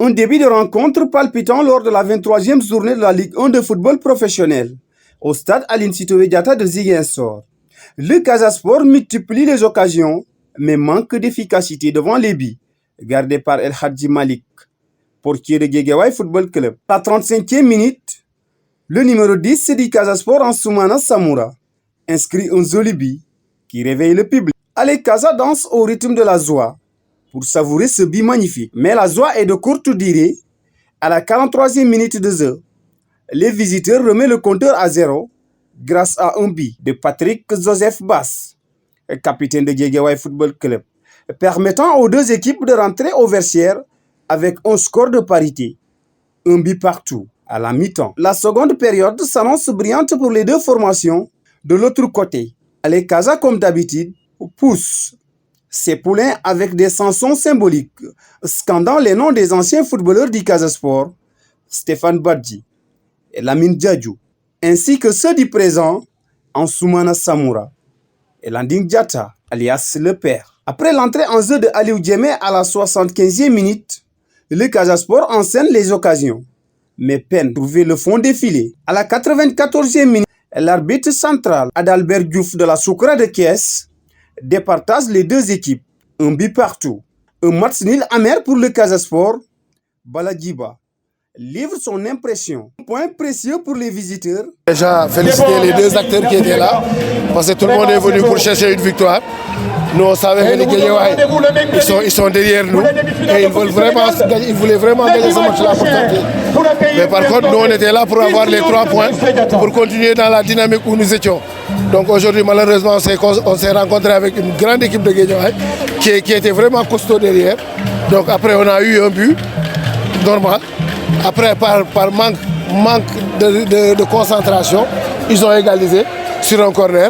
Un début de rencontre palpitant lors de la 23e journée de la Ligue 1 de football professionnel au stade Aline Sitoé Diatta de Ziguinchor. Le Casa Sport multiplie les occasions, mais manque d'efficacité devant les buts, gardés par El Hadji Malik, portier de Guédiawaye Football Club. À la 35e minute, le numéro 10 du Casa Sport, Ansoumana Samoura, inscrit un joli but qui réveille le public. Allez, Casa danse au rythme de la joie pour savourer ce but magnifique. Mais la joie est de courte durée. À la 43e minute de jeu, les visiteurs remettent le compteur à 0 grâce à un but de Patrick Joseph Bass, capitaine de Guédiawaye Football Club, permettant aux deux équipes de rentrer au vestiaire avec un score de parité, un but partout à la mi-temps. La seconde période s'annonce brillante pour les deux formations. De l'autre côté, les Casa, comme d'habitude, poussent ses poulains avec des chansons symboliques, scandant les noms des anciens footballeurs du Casa Sport, Stéphane Badji et Lamine Diadjou, ainsi que ceux du présent, Ansoumana Samoura et Landing Diatta, alias le père. Après l'entrée en jeu de Aliou Djemé à la 75e minute, le Casa Sport enseigne les occasions, mais peine à trouver le fond des filets. À la 94e minute, l'arbitre central, Adalbert Diouf de la Soukra de Thiès, départage les deux équipes, un but partout. Un match nul amer pour le Casa Sport. Baladjiba livre son impression. Un point précieux pour les visiteurs. Déjà féliciter les deux acteurs qui étaient là, parce que tout le monde est venu pour chercher une victoire. Nous on savait que les Guédiawaye, ils sont derrière nous et ils voulaient vraiment gagner ce match-là pour tenter. Mais par contre, nous on était là pour avoir les 3 points, pour continuer dans la dynamique où nous étions. Donc aujourd'hui, malheureusement, on s'est rencontré avec une grande équipe de Guédiawaye qui était vraiment costaud derrière. Donc après, on a eu un but normal. Après, par manque de concentration, ils ont égalisé sur un corner.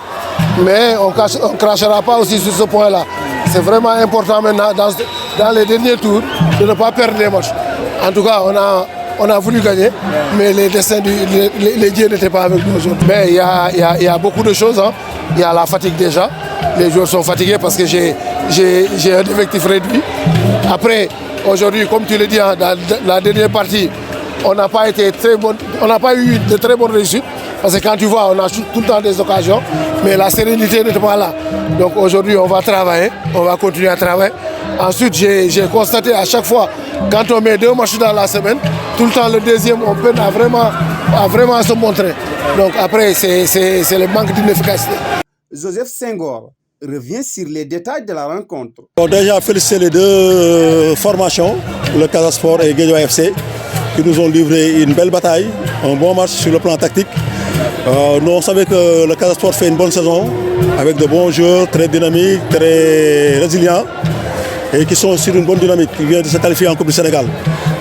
Mais on ne crachera pas aussi sur ce point-là. C'est vraiment important maintenant, dans les derniers tours, de ne pas perdre les matchs. En tout cas, on a voulu gagner, mais les destins, les dieux n'étaient pas avec nous aujourd'hui. Mais il y a beaucoup de choses. Hein. Il y a la fatigue déjà. Les joueurs sont fatigués parce que j'ai un effectif réduit. Après, aujourd'hui, comme tu le dis, hein, dans la dernière partie, on n'a pas eu de très bonnes réussites. Parce que quand tu vois, on a tout le temps des occasions, mais la sérénité n'est pas là. Donc aujourd'hui, on va travailler, on va continuer à travailler. Ensuite, j'ai constaté à chaque fois, quand on met 2 matchs dans la semaine, tout le temps le deuxième, on peine à vraiment se montrer. Donc après, c'est le manque d'inefficacité. Joseph Senghor revient sur les détails de la rencontre. Bon, déjà, féliciter les deux formations, le Casa Sport et Guédiawaye FC, qui nous ont livré une belle bataille, un bon match sur le plan tactique. Nous on savait que le Casa Sport fait une bonne saison, avec de bons joueurs, très dynamiques, très résilients, et qui sont sur une bonne dynamique, qui viennent de se qualifier en Coupe du Sénégal.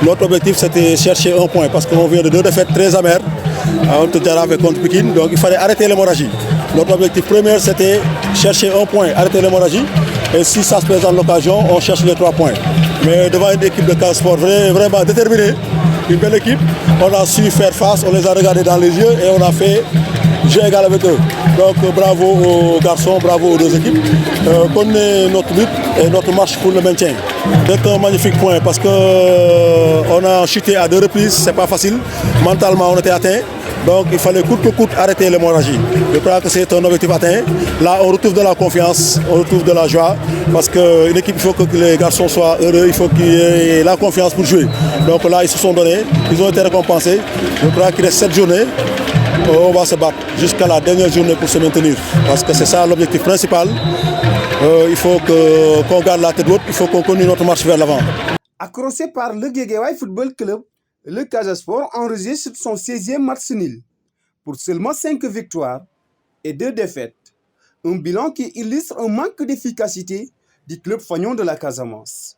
Notre objectif c'était chercher un point, parce qu'on vient de 2 défaites très amères, contre Jaraaf et contre Pikine, donc il fallait arrêter l'hémorragie. Notre objectif premier c'était chercher un point, arrêter l'hémorragie, et si ça se présente l'occasion, on cherche les 3 points. Mais devant une équipe de Casa Sport vraiment déterminée, une belle équipe, on a su faire face, on les a regardés dans les yeux et on a fait jeu égal avec eux. Donc bravo aux garçons, bravo aux deux équipes. Connaissez notre but et notre marche pour le maintien. C'est un magnifique point parce qu'on a chuté à 2 reprises, c'est pas facile. Mentalement on était atteint. Donc il fallait coûte que coûte arrêter l'hémorragie. Je crois que c'est un objectif atteint. Là on retrouve de la confiance, on retrouve de la joie. Parce qu'une équipe, il faut que les garçons soient heureux, il faut qu'ils aient la confiance pour jouer. Donc là ils se sont donnés, ils ont été récompensés. Je crois qu'il reste 7 journées. On va se battre jusqu'à la dernière journée pour se maintenir. Parce que c'est ça l'objectif principal. Il faut qu'on garde la tête haute, il faut qu'on continue notre marche vers l'avant. Accroché par le Guédiawaye Football Club, le Casa Sport enregistre son 16e match nul pour seulement 5 victoires et 2 défaites. Un bilan qui illustre un manque d'efficacité du club fagnon de la Casamance.